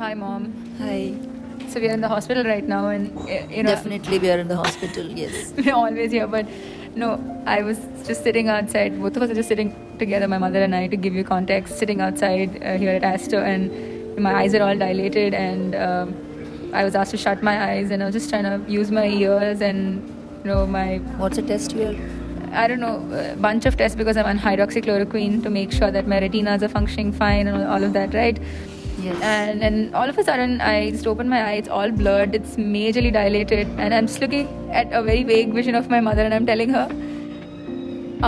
Hi, Mom. Hi. So we are in the hospital right now, and Definitely, we are in the hospital. Yes. we're always here. But no, I was just sitting outside. Both of us are just sitting together, my mother and I, to give you context. Sitting outside here at Astor, and my eyes are all dilated, and I was asked to shut my eyes, and I was just trying to use my ears and my. What's the test here? I don't know, a bunch of tests because I'm on hydroxychloroquine to make sure that my retinas are functioning fine and all of that, right? Yes. And then all of a sudden, I just opened my eye. It's all blurred. It's majorly dilated, and I'm just looking at a very vague vision of my mother, and I'm telling her,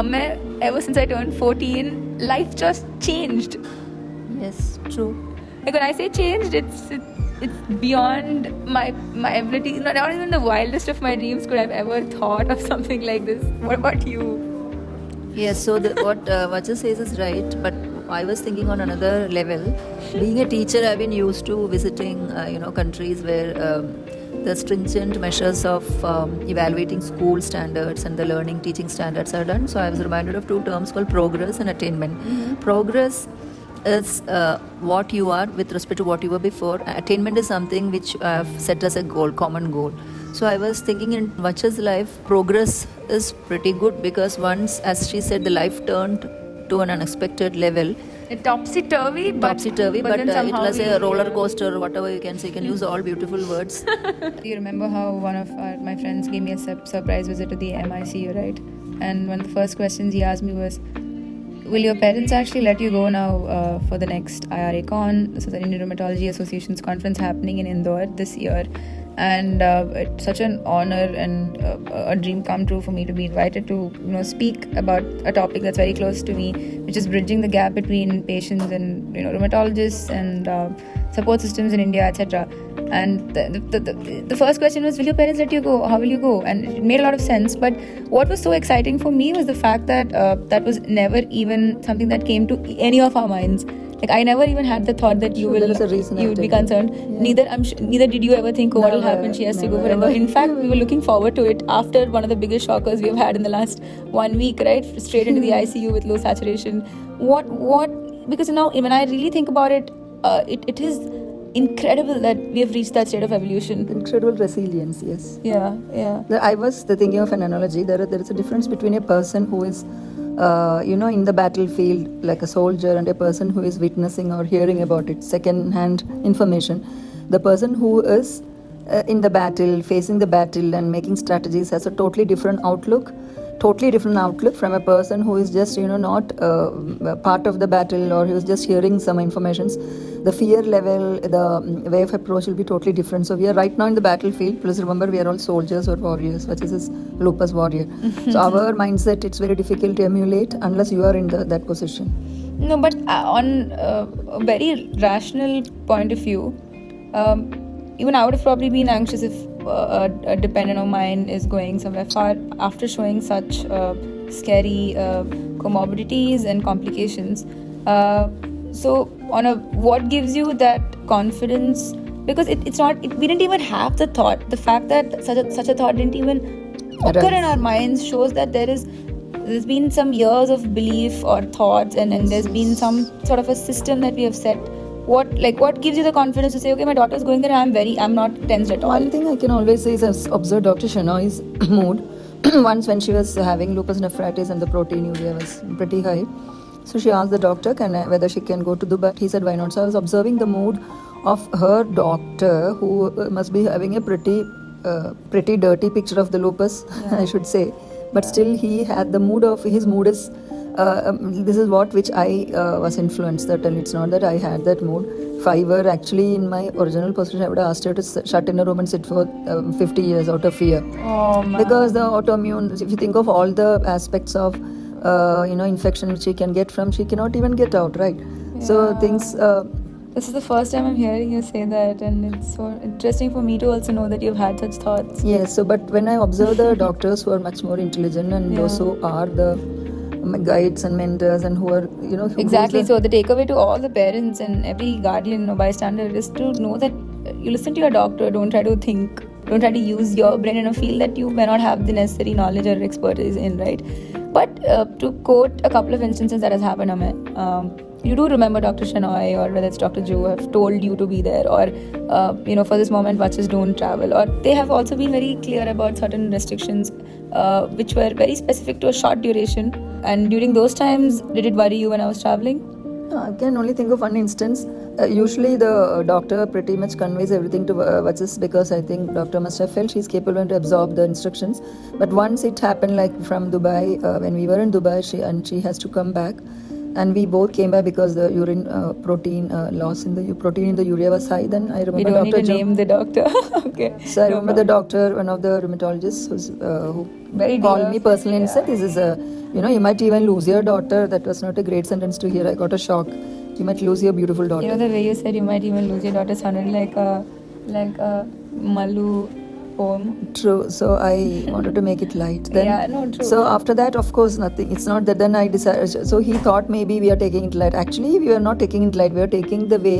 "Amma, ever since I turned 14, life just changed." Yes, true. Like when I say changed, it's beyond my ability. Not even the wildest of my dreams could have ever thought of something like this. What about you? Yes, so what Vacha says is right, but I was thinking on another level. Being a teacher, I've been used to visiting, countries where the stringent measures of evaluating school standards and the learning teaching standards are done. So I was reminded of two terms called progress and attainment. Mm-hmm. Progress is what you are with respect to what you were before. Attainment is something which I've set as a goal, common goal. So I was thinking in Vacha's life, progress is pretty good because once, as she said, the life turned to an unexpected level. Topsy-turvy, but it was a roller coaster, whatever you can say. You can use all beautiful words. Do you remember how one of my friends gave me a surprise visit to the MICU, right? And one of the first questions he asked me was, will your parents actually let you go now for the next IRA Con, so the Indian Rheumatology Association's conference happening in Indore this year? And it's such an honor and a dream come true for me to be invited to speak about a topic that's very close to me, which is bridging the gap between patients and rheumatologists and support systems in India, etc. And the first question was, will your parents let you go? How will you go? And it made a lot of sense. But what was so exciting for me was the fact that that was never even something that came to any of our minds. Like I never even had the thought that you would be concerned. Yeah. Neither did you ever think, what will happen? She has to go for Indore. In fact, we were looking forward to it after one of the biggest shockers we've had in the last 1 week, right? Straight into the ICU with low saturation. Because now when I really think about it, it is incredible that we have reached that state of evolution. Incredible resilience, yes. Yeah. I was thinking of an analogy. There is a difference between a person who is in the battlefield like a soldier and a person who is witnessing or hearing about it, second-hand information. The person who is in the battle, facing the battle and making strategies has a totally different outlook from a person who is just not part of the battle or who is just hearing some informations. The fear level, the way of approach will be totally different. So we are right now in the battlefield. Please remember, we are all soldiers or warriors, which is this Lupus warrior. So our mindset, it's very difficult to emulate unless you are in that position. No, but on a very rational point of view, even I would have probably been anxious if a dependent of mine is going somewhere far after showing such scary comorbidities and complications. So, what gives you that confidence? Because it's not. We didn't even have the thought. The fact that such a thought didn't even occur in our minds shows that there's been some years of belief or thoughts, and there's been some sort of a system that we have set. What gives you the confidence to say, okay, my daughter's going there, I'm not tensed at all? One thing I can always say is observe Dr. Shenoy's mood. Once when she was having lupus nephritis and the proteinuria was pretty high, so she asked the doctor whether she can go to Dubai. He said, why not? So I was observing the mood of her doctor, who must be having a pretty dirty picture of the lupus, I should say. But still he had the mood of, his mood is, this is which I was influenced. Certainly, it's not that I had that mood. If I were actually in my original position, I would have asked her to shut in a room and sit for 50 years out of fear. Oh, man. Because the autoimmune, if you think of all the aspects of infection which she can get from, she cannot even get out, right? Yeah. So things. This is the first time I'm hearing you say that, and it's so interesting for me to also know that you've had such thoughts. Yes. So, but when I observe the doctors who are much more intelligent and those who are the guides and mentors and who are exactly. So the takeaway to all the parents and every guardian or bystander is to know that you listen to your doctor. Don't try to use your brain in a field that you may not have the necessary knowledge or expertise in, right? But to quote a couple of instances that has happened, you do remember Dr. Shenoy or whether it's Dr. Joe have told you to be there, or for this moment watches don't travel, or they have also been very clear about certain restrictions which were very specific to a short duration. And during those times, did it worry you when I was traveling? I can only think of one instance. Usually the doctor pretty much conveys everything to Vachas, because I think doctor must have felt she's capable to absorb the instructions. But once it happened, like from Dubai, when we were in Dubai, she has to come back, and we both came back because the urine protein loss in the protein in the urea was high. Then I remember We don't Dr. need to name the doctor. Okay. So I remember the doctor, one of the rheumatologists, who Very called dear. me personally and Yeah. said, "This is a, you might even lose your daughter." That was not a great sentence to hear. I got a shock. You might lose your beautiful daughter. You know, the way you said you might even lose your daughter sounded like a Malu poem. True. So I wanted to make it light. Then, Yeah, no, true. So after that, of course, nothing. It's not that. Then I decided. So he thought maybe we are taking it light. Actually, we are not taking it light. We are taking the way.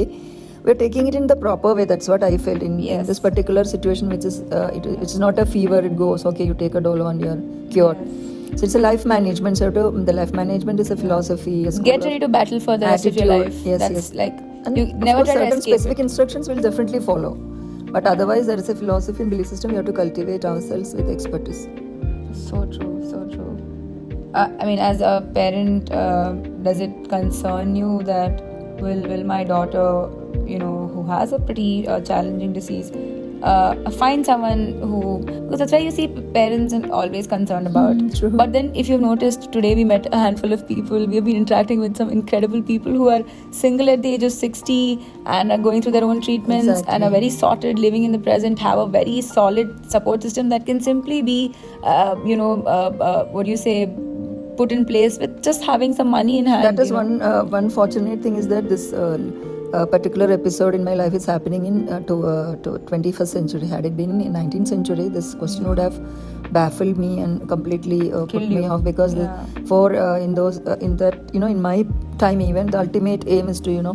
We're taking it in the proper way. That's what I felt in Yes. this particular situation, which is it's not a fever. It goes okay. You take a dolo and you're cured. So it's a life management. So the life management is a philosophy. A school Get of ready to battle for the rest of your attitude. life. Yes, That's yes. like And you of never course, try to certain escape specific it. instructions will definitely follow. But otherwise, there is a philosophy and belief system. We have to cultivate ourselves with expertise. So true, so true. I mean, as a parent, does it concern you that will my daughter, who has a pretty challenging disease, find someone who, because that's why you see parents are always concerned about. True. But then, if you've noticed, today we met a handful of people. We have been interacting with some incredible people who are single at the age of 60 and are going through their own treatments and are very sorted, living in the present, have a very solid support system that can simply be, what do you say, put in place with just having some money in hand. That is one fortunate thing, is that this particular episode in my life is happening in to 21st century. Had it been in 19th century, this question would have baffled me and completely put Killed me you. off, because Yeah. in my time, even the ultimate aim is to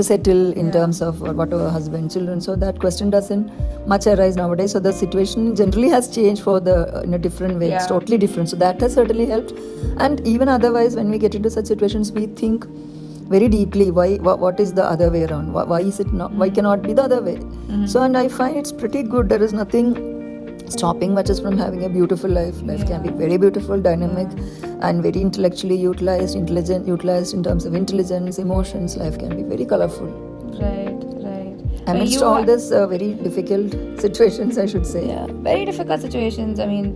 settle in terms of whatever, husband, children. So that question doesn't much arise nowadays. So the situation generally has changed for the in a different way. It's Yeah. totally different. So that has certainly helped. And even otherwise, when we get into such situations, we think very deeply, what is the other way around? Why is it not? Why cannot be the other way? So, and I find it's pretty good. There is nothing stopping much from having a beautiful life. Life can be very beautiful, dynamic, and very intellectually utilized, intelligent, utilized in terms of intelligence, emotions. Life can be very colorful. Right. Amidst You all ha- this very difficult situations, I should say. Yeah, very difficult situations. I mean,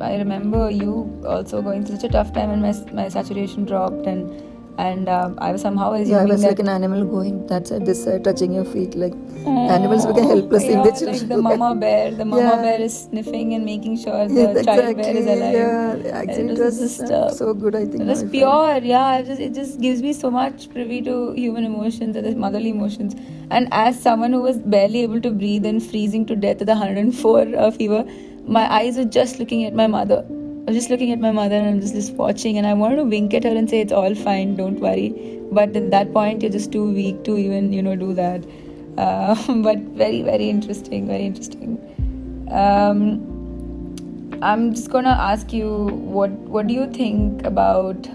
I remember you also going through such a tough time, and my saturation dropped, and I was somehow assuming Yeah, I was that like an animal going that side, this side, touching your feet. Like animals become helpless if they like the mama bear. The mama Yeah. bear is sniffing and making sure the Yes, child bear is alive. Yeah, actually, And it was just, so good. I think it was now I find. pure. Yeah, it just gives me so much privy to human emotions and the motherly emotions. And as someone who was barely able to breathe and freezing to death with 104 fever, my eyes were just looking at my mother. I was just looking at my mother and I'm just watching, and I wanted to wink at her and say it's all fine, don't worry. But at that point, you're just too weak to even do that. But very, very interesting, very interesting. I'm just gonna ask you, what do you think about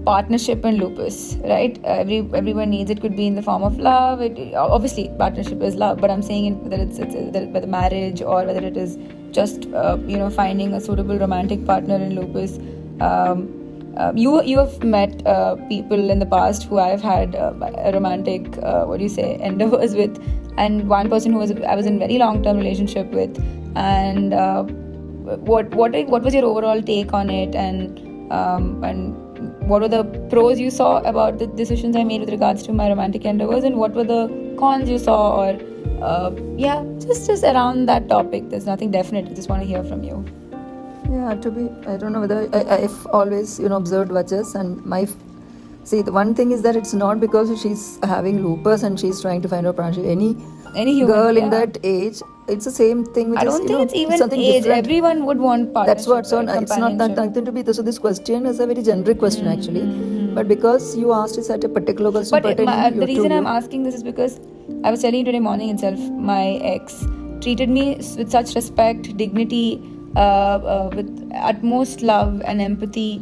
partnership and lupus? Right? Everyone needs it. Could be in the form of love. Obviously partnership is love, but I'm saying whether it's whether marriage or whether it is just finding a suitable romantic partner in lupus. You have met people in the past who I've had a romantic endeavors with, and one person who I was in very long-term relationship with. And what was your overall take on it, and what were the pros you saw about the decisions I made with regards to my romantic endeavors, and what were the cons you saw, or just around that topic? There's nothing definite. I just want to hear from you. Yeah, I don't know whether I've always observed Vajas, and the one thing is that it's not because she's having lupus and she's trying to find a partnership. Any human, girl in yeah. that age, it's the same thing. Which I don't think it's even something age. different. Everyone would want partnership. That's what. So right? it's not nothing to be. So this question is a very generic question actually, but because you asked it at a particular question. But the reason I'm asking this is because I was telling you today morning itself, my ex treated me with such respect, dignity, with utmost love and empathy.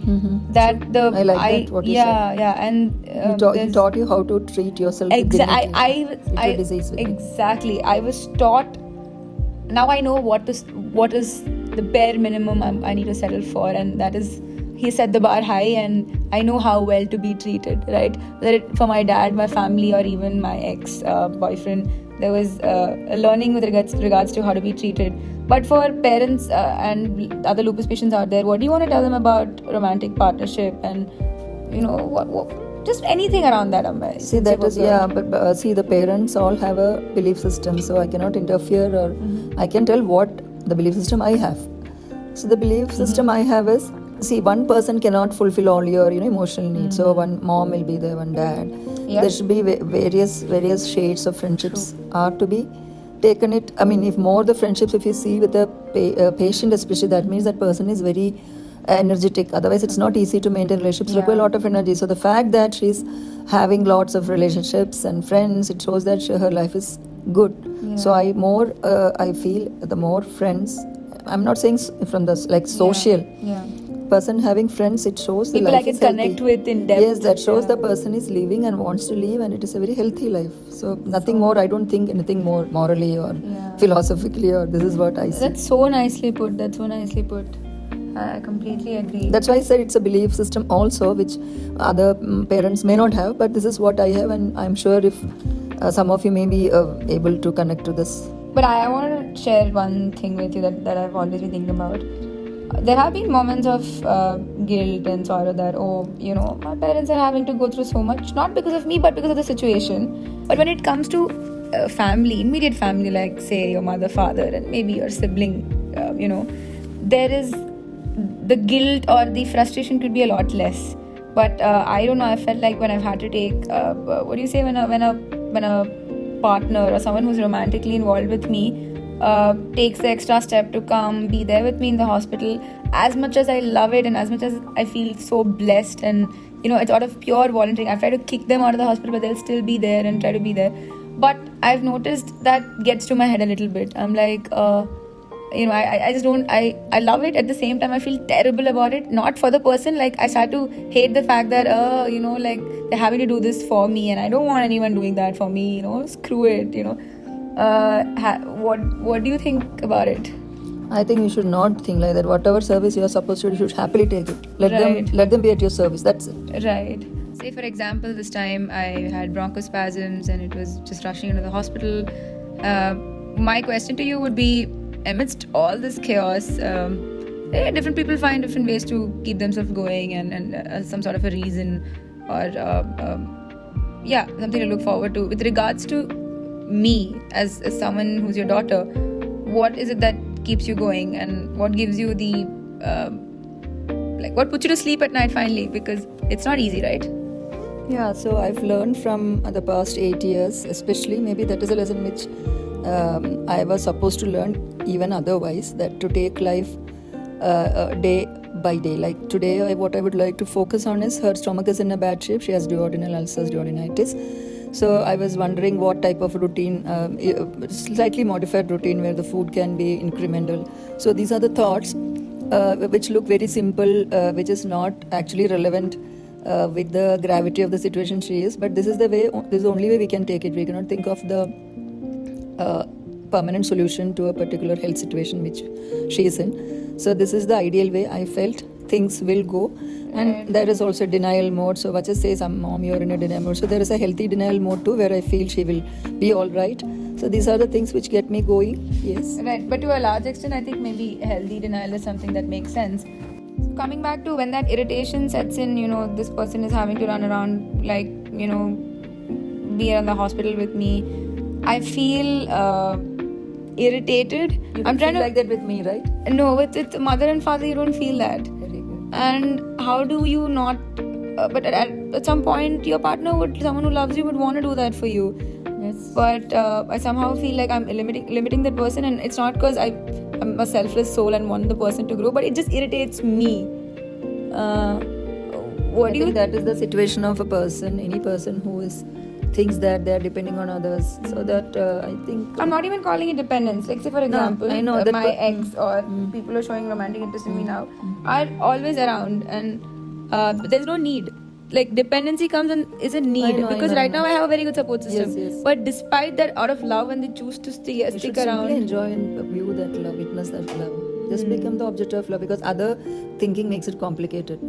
That the I like that what you said. and He taught you how to treat yourself with dignity. With your disease with exactly. I was taught. Now I know what is the bare minimum I need to settle for, and that is, he set the bar high, and I know how well to be treated, right? Whether it for my dad, my family, or even my ex boyfriend, there was a learning with regards to how to be treated. But for parents and other lupus patients out there, what do you want to tell them about romantic partnership and what just anything around that, Amber? See, that is, but see, the parents all have a belief system, so I cannot interfere, or I can tell what the belief system I have. So the belief system I have is, see, one person cannot fulfill all your emotional needs. So one mom will be there, one dad. Yeah. There should be various shades of friendships are to be taken. It, I mean, if more the friendships, if you see with a patient especially, that means that person is very energetic. Otherwise, it's not easy to maintain relationships. Require a lot of energy. So the fact that she's having lots of relationships and friends, it shows that her life is good. So I feel the more friends. I'm not saying from the social. Person having friends, it shows the people life I can is healthy. connect with in depth. Yes, that shows the person is living and wants to live, and it is a very healthy life. So nothing more. I don't think anything more morally or philosophically, or this is what I see. That's so nicely put. I completely agree. That's why I said it's a belief system also, which other parents may not have, but this is what I have, and I'm sure if some of you may be able to connect to this. But I want to share one thing with you that I've always been thinking about. There have been moments of guilt and sorrow that, my parents are having to go through so much, not because of me, but because of the situation. But when it comes to family, immediate family, like say your mother, father, and maybe your sibling, there is the guilt or the frustration could be a lot less. But I don't know, I felt like when I've had to take, what do you say, when a partner or someone who's romantically involved with me takes the extra step to come be there with me in the hospital, as much as I love it and as much as I feel so blessed, and it's out of pure volunteering. I've tried to kick them out of the hospital, but they'll still be there and try to be there. But I've noticed that gets to my head a little bit. I'm like, I just don't, I love it. At the same time, I feel terrible about it. Not for the person, like I start to hate the fact that, like they're having to do this for me, and I don't want anyone doing that for me, screw it, what do you think about it? I think you should not think like that. Whatever service you are supposed to do, you should happily take it. Let them be at your service. That's it. Right. Say for example, this time I had bronchospasms and it was just rushing into the hospital. My question to you would be, amidst all this chaos, different people find different ways to keep themselves going and some sort of a reason or something to look forward to. With regards to me as someone who's your daughter, what is it that keeps you going, and what gives you the what puts you to sleep at night finally, because it's not easy, right? Yeah, so I've learned from the past 8 years especially, maybe that is a lesson which I was supposed to learn even otherwise, that to take life day by day. Like today, what I would like to focus on is her stomach is in a bad shape. She has duodenal ulcers, duodenitis. So I was wondering what type of routine, slightly modified routine where the food can be incremental. So these are the thoughts which look very simple, which is not actually relevant with the gravity of the situation she is. But this is the only way we can take it. We cannot think of the permanent solution to a particular health situation which she is in. So this is the ideal way I felt things will go. And there is also denial mode. So Vacha says, Mom, you're in a denial mode. So there is a healthy denial mode too, where I feel she will be all right. So these are the things which get me going. Yes. Right. But to a large extent, I think maybe healthy denial is something that makes sense. So coming back to when that irritation sets in, this person is having to run around, be in the hospital with me. I feel irritated. You don't feel like that with me, right? No, with mother and father, you don't feel that. Very good. And how do you not? But at some point, your partner someone who loves you would want to do that for you. Yes. But I somehow feel like I'm limiting that person, and it's not because I'm a selfless soul and want the person to grow, but it just irritates me. What do you think? That is the situation of a person, any person who is thinks that they are depending on others. So that I think I'm not even calling it dependence. Like, say for example, I know that my ex or people who are showing romantic interest in me now are always around, and there's no need. Like, dependency comes and is a need, because right now I have a very good support system. Yes. But despite that, out of love, when they choose to stick you should around, simply enjoy and view that love, witness that love. Just become the object of love, because other thinking makes it complicated.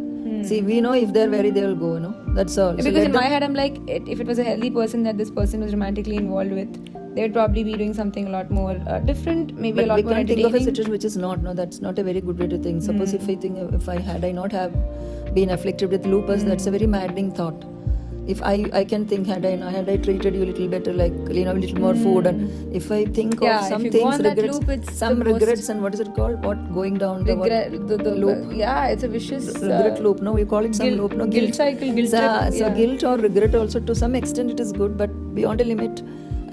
See, we know if they're very, they'll go, no? That's all. Because in my head, I'm like, if it was a healthy person that this person was romantically involved with, they would probably be doing something a lot more different, maybe a lot more entertaining. But we can't think of a situation which is not. No, that's not a very good way to think. Suppose if I think, if I not have been afflicted with lupus, that's a very maddening thought. If I can think, had I treated you a little better, like, you know, a little more food, and if I think of some things, regrets, some regrets, and what is it called? What, going down the loop? Yeah, it's a vicious regret loop. No, we call it some loop. No, guilt cycle. So guilt or regret also, to some extent it is good, but beyond a limit,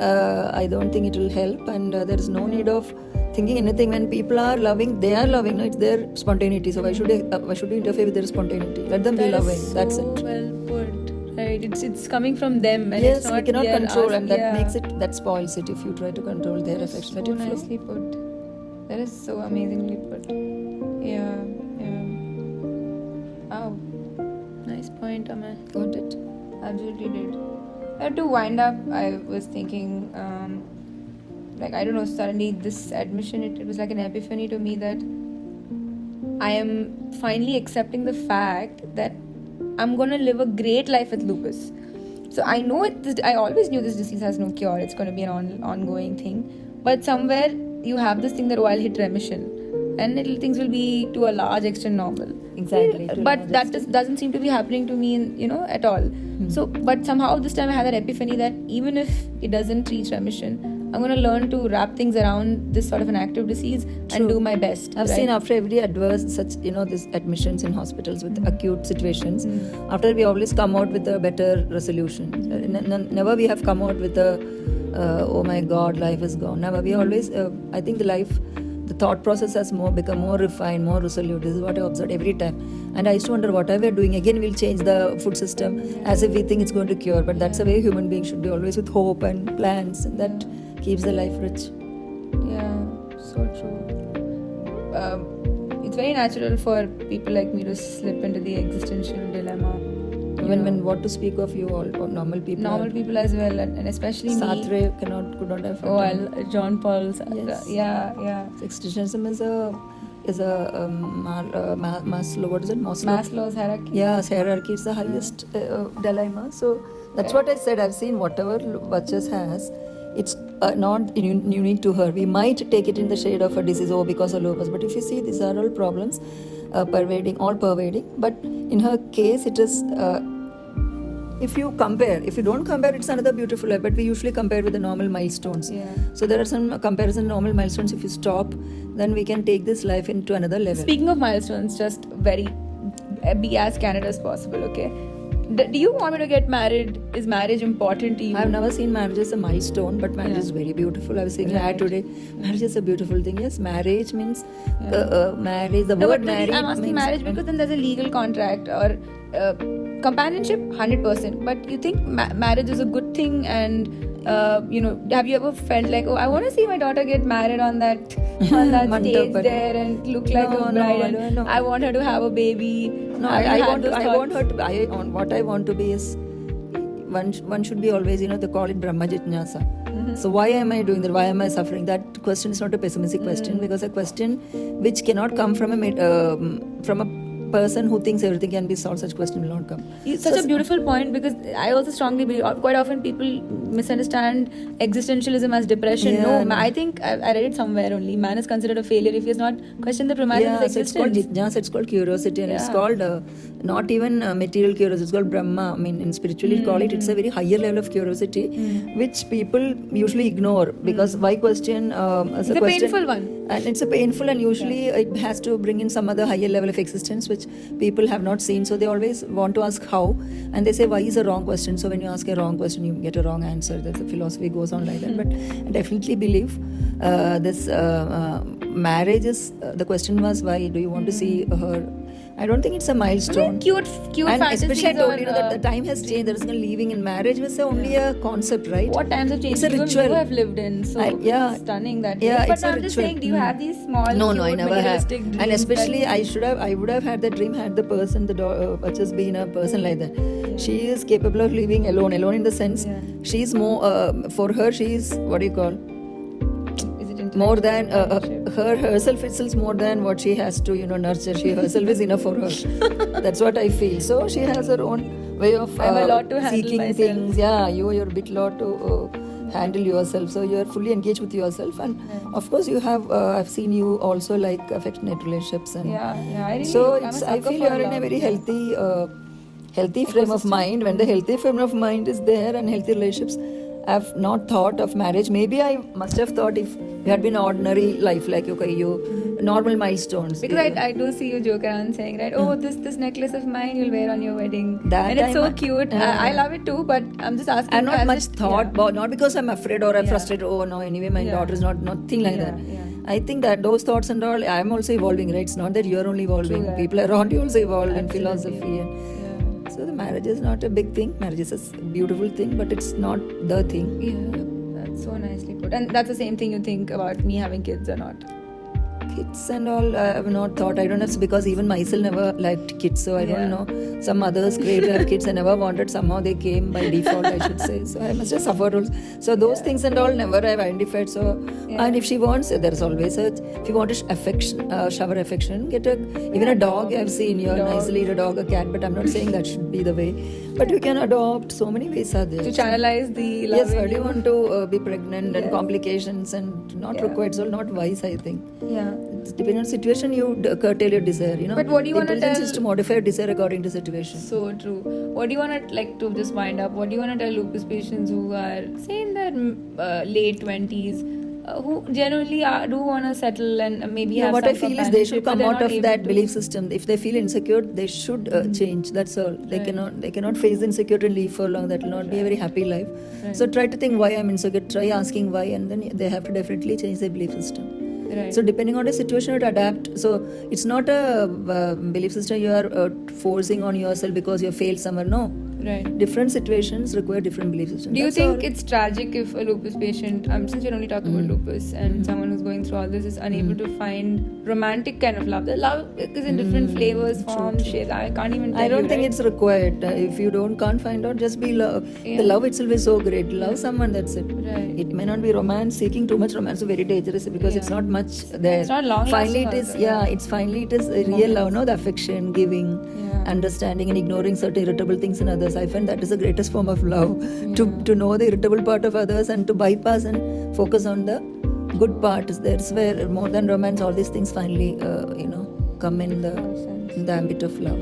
I don't think it will help. And there is no need of thinking anything. When people are loving, they are loving. No, it's their spontaneity. So why should you interfere with their spontaneity? Let them be loving. That's it. Well put. Right, it's coming from them, and yes, it's not we cannot control, and that yeah. makes it, that spoils it if you try to control their affection. So nicely put. That is so amazingly put. Yeah. Wow, nice point, Amay. Got it? Absolutely did. To wind up, I was thinking, like, I don't know, suddenly this admission, it was like an epiphany to me that I am finally accepting the fact that I'm gonna live a great life with lupus. So I know I always knew this disease has no cure. It's gonna be an ongoing thing. But somewhere you have this thing that I'll hit remission, and things will be to a large extent normal. Exactly. But that doesn't seem to be happening to me, at all. So, but somehow this time I had that epiphany that even if it doesn't reach remission, I'm going to learn to wrap things around this sort of an active disease and do my best. I've seen after every adverse such, these admissions in hospitals with acute situations, after we always come out with a better resolution. Never we have come out with a, oh my God, life is gone. Never. We always, I think the thought process has become more refined, more resolute. This is what I observed every time. And I used to wonder what we're doing. Again, we'll change the food system as if we think it's going to cure. But that's the way human beings should be, always with hope and plans. And that keeps the life rich. Yeah, so true. It's very natural for people like me to slip into the existential dilemma. When what to speak of you all, or normal people. Normal people as well, and especially Sartre me. could not have. John Paul Sartre. Yes. Yeah. Existentialism is a Maslow. What is it? Maslow's hierarchy. Yes, hierarchy is the highest dilemma. So that's what I said. I've seen whatever Vachas has, it's not unique to her. We might take it in the shade of a disease because of lupus. But if you see, these are all problems pervading. But in her case, it is. If you don't compare, it's another beautiful life. But we usually compare with the normal milestones. Yeah. So there are some comparison normal milestones. If you stop, then we can take this life into another level. Speaking of milestones, just be as candid as possible, okay? Do you want me to get married? Is marriage important to you? I've never seen marriage as a milestone, but marriage is very beautiful. I was saying today, marriage is a beautiful thing. Yes, marriage means marriage. The word marriage. I'm asking marriage because then there's a legal contract or companionship, 100%. But you think marriage is a good thing, and have you ever felt like, I want to see my daughter get married on that stage there and look like a bride, and I want her to have a baby. No, I want her to. What I want to be is, one should be always, they call it Brahma Jitnyasa. So why am I doing that? Why am I suffering? That question is not a pessimistic question, because a question which cannot come from a person who thinks everything can be solved, such question will not come. It's such a beautiful point, because I also strongly believe, quite often people misunderstand existentialism as depression. I think I read it somewhere only. Man is considered a failure if he has not questioned the premise of his existence. So it's called jitnyasa, it's called curiosity, and it's called not even material curiosity, it's called Brahma. I mean, in spiritually call it, it's a very higher level of curiosity, which people usually ignore, because why question as it's a question? Painful one. And it's a painful, and usually it has to bring in some other higher level of existence which people have not seen. So they always want to ask how, and they say why is a wrong question. So when you ask a wrong question, you get a wrong answer. That's the philosophy goes on like that. But I definitely believe this marriage is the question was, why do you want to see her I don't think it's a milestone. Cute And fantasies especially I told you on, that the time has changed. There is no leaving in marriage was only a concept, right? What times have changed? It's a Even ritual. you have lived in, so it's stunning that way. Yeah, But it's a I'm just ritual. saying, do you have these small, No, cute, I never have. materialistic dreams? And especially that- I would have had that dream had the person, just been a person like that. She is capable of living alone in the sense she's more, for her, she's, what do you call? Is it More than intellectual herself itself is more than what she has to nurture. She herself is enough for her. That's what I feel. So she has her own way of I'm a lot to handle seeking myself. things. Yeah, you're a bit lot to handle yourself. So you're fully engaged with yourself, and of course you have. I've seen you also like affectionate relationships, and I really, so I'm a it's. I sucker feel for you're in a love. very healthy frame of mind. When the healthy frame of mind is there and healthy relationships, I've not thought of marriage. Maybe I must have thought if you had been ordinary life, like normal milestones. Because I do see you joke around saying, right, oh, this necklace of mine you'll wear on your wedding. That and it's so time cute. I love it too, but I'm just asking. I've not as much it- thought about, not because I'm afraid or I'm frustrated. Oh no, anyway, my daughter is nothing like that. I think that those thoughts and all, I'm also evolving, right? It's not that you're only evolving. True that. People around you also evolve in Absolutely. philosophy. And so the marriage is not a big thing. Marriage is a beautiful thing, but it's not the thing. Yeah, that's so nicely put. And that's the same thing you think about me having kids or not. Kids and all, I have not thought. I don't know, because even myself never liked kids, so I don't know. Some others crave to have kids. I never wanted. Somehow they came by default, I should say. So I must have suffered also. So those things and all never I've identified. So and if she wants, there's always a. If you want affection, shower affection, get even a dog. I've seen you nicely a dog, a cat, but I'm not saying that should be the way. But you can adopt. So many ways are there. To channelize the love. Yes, why do you want to be pregnant and complications and not required? So not wise, I think. Yeah. Depending on situation, you curtail your desire. But what do you want to Intelligence tell? is to modify your desire according to situation. So true. What do you want to just wind up? What do you want to tell lupus patients who are, say, in their late 20s, who genuinely do want to settle and maybe have What some I feel is they should companionship, but come they're out not of able that to? belief system. If they feel insecure, they should change. That's all. They cannot face the insecurity and live for long. That will not be a very happy life. So try to think why I'm insecure. Try asking why, and then they have to definitely change their belief system. Right. So depending on the situation, you adapt. So it's not a belief system you are forcing on yourself because you failed somewhere. No. Right. Different situations require different belief systems. Do you That's think all. it's tragic if a lupus patient, since we're only talking about lupus, and someone who's going through all this is unable to find romantic kind of love? The love is in different flavors, forms, shapes. I can't even tell I don't you, think right? it's required. If you can't find out, just be love. Yeah. The love itself is so great. Love someone, that's it. Right. It may not be romance. Seeking too much romance is very dangerous because it's not much there. It's not long Finally, lasting it is. also, It is a real love. No, the affection, giving, understanding, and ignoring certain irritable things in others. I find that is the greatest form of love. To know the irritable part of others and to bypass and focus on the good part. That's where more than romance, all these things finally, come in the ambit of love.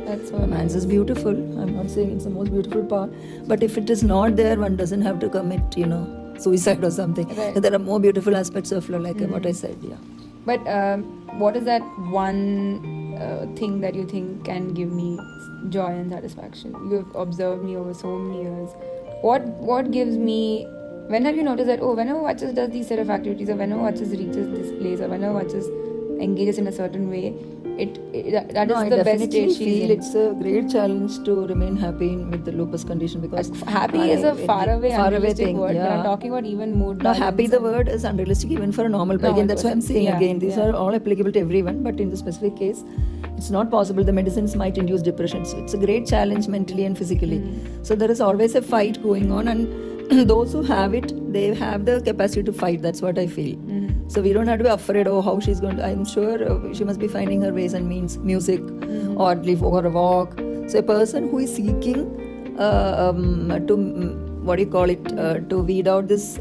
That's so Romance is beautiful. I'm not saying it's the most beautiful part, but if it is not there, one doesn't have to commit, suicide or something. Right. There are more beautiful aspects of love, like what I said. Yeah. But what is that one thing that you think can give me joy and satisfaction? You have observed me over so many years. What gives me? When have you noticed that? Oh, whenever Vachas does these set of activities, or whenever Vachas reaches this place, or whenever Vachas engages in a certain way, that No, is I the best definitely state she's feel in. it's a great challenge to remain happy with the lupus condition because Happy is a faraway unrealistic thing. word. Yeah. But I'm talking about even mood. No, balance happy the and- word is unrealistic even for a normal person. Normal Again, that's why I'm person. saying Yeah, again. These yeah. are all applicable to everyone, but in the specific case, it's not possible. The medicines might induce depression. So it's a great challenge mentally and physically. So there is always a fight going on, and those who have it, they have the capacity to fight. That's what I feel. So we don't have to be afraid, how she's going to. I'm sure she must be finding her ways and means, music, or live or a walk. So a person who is seeking to weed out this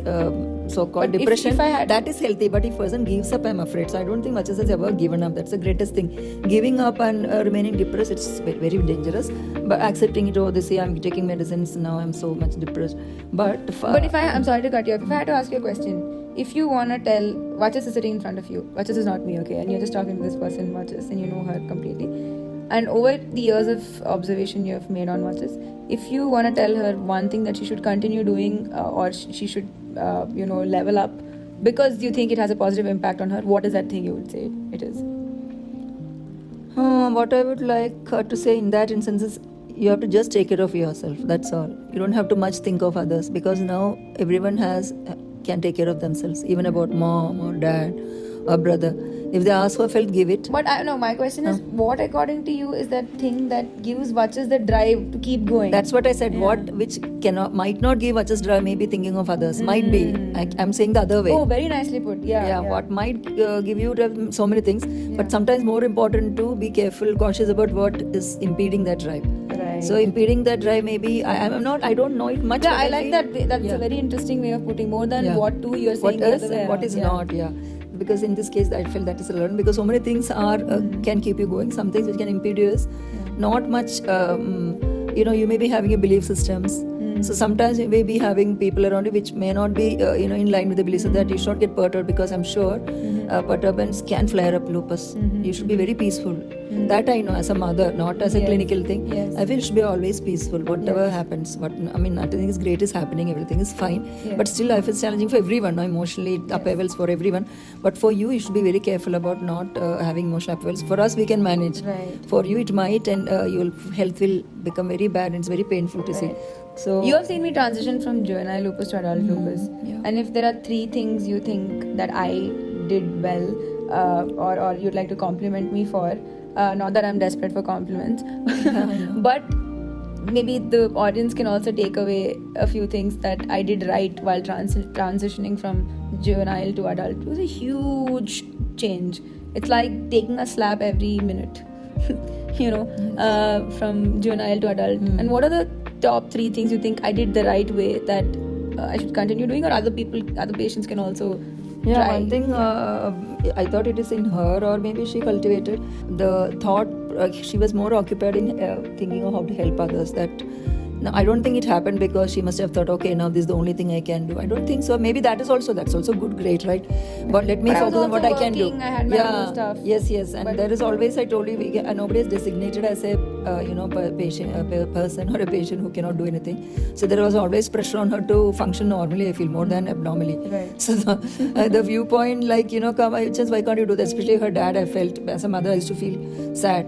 so-called But if depression, I had- that is healthy. But if person gives up, I'm afraid. So I don't think Vachas has ever given up. That's the greatest thing. Giving up and remaining depressed, it's very, very dangerous. But accepting it, they say I'm taking medicines now, I'm so much depressed. But if I'm sorry to cut you off. If I had to ask you a question, if you want to tell, Vachas is sitting in front of you. Vachas is not me, okay? And you're just talking to this person, Vachas, and you know her completely. And over the years of observation you have made on Vachas, if you want to tell her one thing that she should continue doing or she should, level up because you think it has a positive impact on her, what is that thing you would say it is? What I would like to say in that instance is you have to just take care of yourself. That's all. You don't have to much think of others because now everyone can take care of themselves, even about mom or dad or brother. If they ask for help, give it. But I know my question is, what according to you is that thing that gives Vachas the drive to keep going? That's what I said. What which might not give Vachas drive, maybe thinking of others. Might be. I'm saying the other way. Oh, very nicely put. Yeah. What might give you drive, so many things, but sometimes more important to be careful, cautious about what is impeding that drive. Right. So impeding that drive, maybe I don't know it much. Yeah, I like that. That's a very interesting way of putting more than what you're saying. What the is other way and what around. is not. Because in this case I feel that is a learn, because so many things are can keep you going. Some things which can impede you is not much. You may be having a belief systems. So sometimes you may be having people around you which may not be in line with the beliefs, so that you should not get perturbed, because I'm sure perturbance can flare up lupus. You should be very peaceful. That I know as a mother, not as a clinical thing. I feel you should be always peaceful. Whatever happens, nothing is great is happening. Everything is fine. But still, life is challenging for everyone. Emotionally upheavals for everyone. But for you should be very careful about not having emotional upheavals. For us, we can manage. Right. For you, it might, and your health will become very bad, and it's very painful to see. So you have seen me transition from juvenile lupus to adult lupus, and if there are 3 things you think that I did well, or you'd like to compliment me for, not that I'm desperate for compliments, but maybe the audience can also take away a few things that I did right while transitioning from juvenile to adult. It was a huge change. It's like taking a slap every minute, from juvenile to adult. And what are the top 3 things you think I did the right way that I should continue doing, or other patients can also try? One thing I thought it is in her, or maybe she cultivated the thought. She was more occupied in thinking of how to help others. Now, I don't think it happened because she must have thought, okay, now this is the only thing I can do. I don't think so. Maybe that's also good, great, right? But let me focus on what I can do. I had my own stuff. Yes. And there is always, I told you, nobody is designated as a person or a patient who cannot do anything. So there was always pressure on her to function normally, I feel, more than abnormally. Right. So the viewpoint, why can't you do that? Especially her dad, I felt, as a mother, I used to feel sad.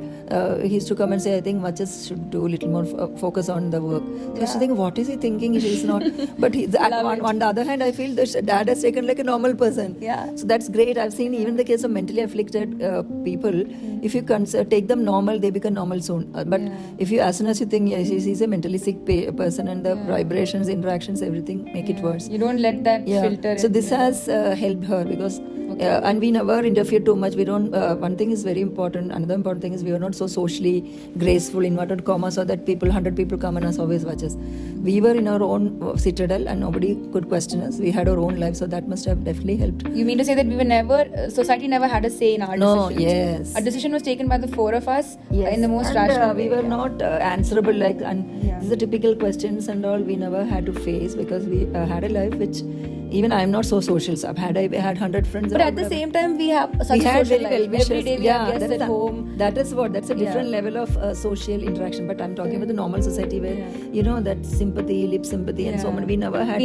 He used to come and say, I think Vachas should do a little more focus on the work. So I used to think, what is he thinking? He is not. But on the other hand, I feel the dad has taken like a normal person. Yeah. So that's great. I've seen even the case of mentally afflicted people, if you take them normal, they become normal soon. But if you, as soon as you think, yes, he's a mentally sick person, and the vibrations, interactions, everything make it worse. You don't let that filter. So this has helped her, because and we never interfere too much. We don't. One thing is very important. Another important thing is we are not so socially graceful, inverted commas, so that 100 people come and us always watch us. We were in our own citadel and nobody could question us. We had our own life, so that must have definitely helped. You mean to say that we were never, society never had a say in our No, decisions? yes. A decision was taken by the 4 of us in the most rational way. We were not answerable, these are typical questions and all we never had to face, because we had a life which, even I am not so social. So I had 100 friends. But at the same time, we have such a social life. Every day we have guests at home. That's a different level of social interaction. But I'm talking about the normal society where, that sympathy, lip sympathy and so on. We never had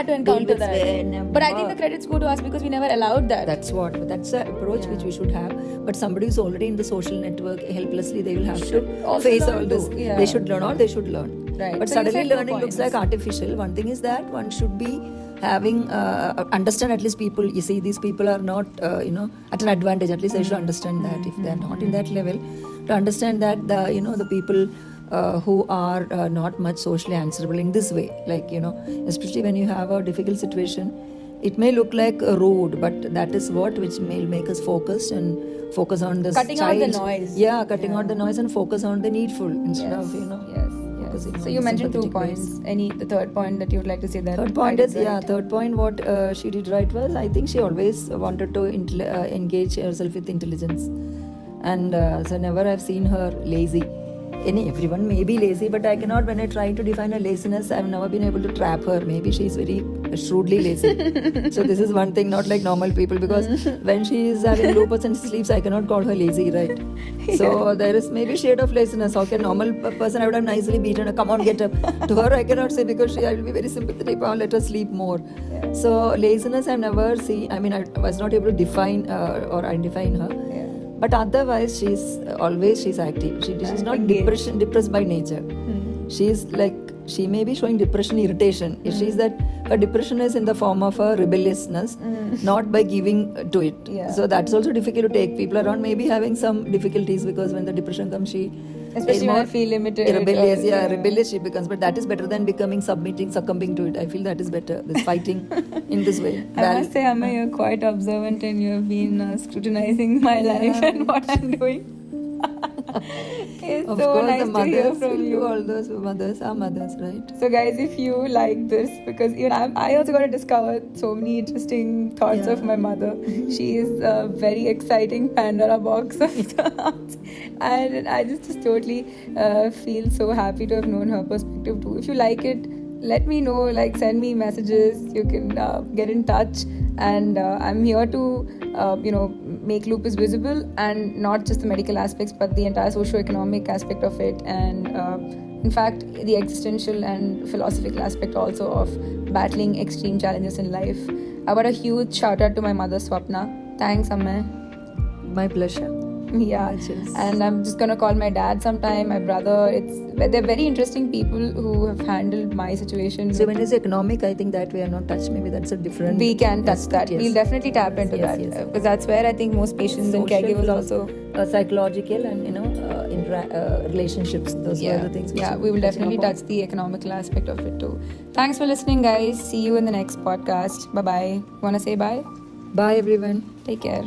to encounter that. But I think the credits go to us because we never allowed that. That's the approach which we should have. But somebody who's already in the social network, helplessly, they will have to face all this. They should learn, or they should learn. Right. But So suddenly learning looks like artificial. One thing is that one should be having understand at least people. You see, these people are not at an advantage. At least I should understand that if they are not in that level, to understand that the people who are not much socially answerable in this way, especially when you have a difficult situation, it may look like rude, but that is which may make us focused and focus on the cutting out the noise. Cutting out the noise and focus on the needful instead of So you mentioned 2 points. The third point that you would like to say that? Third point is third point what she did right was, I think she always wanted to engage herself with intelligence, and so never I've seen her lazy. Everyone may be lazy, but I cannot, when I try to define her laziness, I've never been able to trap her. Maybe she's very shrewdly lazy. So this is one thing, not like normal people, because when she is having lupus and sleeps, I cannot call her lazy, right? So there is maybe shade of laziness. Okay, normal person, I would have nicely beaten her, come on, get up. To her, I cannot say, because I will be very sympathetic, let her sleep more. So laziness I've never seen, I was not able to define or identify in her. But otherwise, she's active. She's not Engaged. depressed by nature. She's like, she may be showing depression, irritation. It is that her depression is in the form of a rebelliousness, not by giving to it. Yeah. So that's also difficult to take. People around may be having some difficulties because when the depression comes, she Especially is when I more feel limited. rebellious. or- Yeah, rebellious she becomes. But that is better than becoming succumbing to it. I feel that is better. This fighting in this way. I must say, Amma, you're quite observant and you have been scrutinizing my life and what I'm doing. It's Of so course, nice the to hear mothers from will do you. all those mothers are mothers, right? So, guys, if you like this, because even I also got to discover so many interesting thoughts of my mother. She is a very exciting Pandora box of thoughts, and I just totally feel so happy to have known her perspective too. If you like it, let me know. Like, send me messages. You can get in touch, and I'm here to make lupus visible, and not just the medical aspects, but the entire socio-economic aspect of it, and in fact the existential and philosophical aspect also of battling extreme challenges in life. I got a huge shout out to my mother Swapna. Thanks, Amma. My pleasure. Yeah, Cheers. and I'm just gonna call my dad sometime, my brother. They're very interesting people who have handled my situation. So when it's economic, I think that we are not touched. Maybe that's a different. We can touch that. Yes. We'll definitely tap into Yes, that, yes. because that's where I think most patients and Social, caregivers also. psychological and relationships. Those were the things. which Yeah, we we will touching definitely upon. touch the economical aspect of it too. Thanks for listening, guys. See you in the next podcast. Bye bye. Wanna say bye? Bye, everyone. Take care.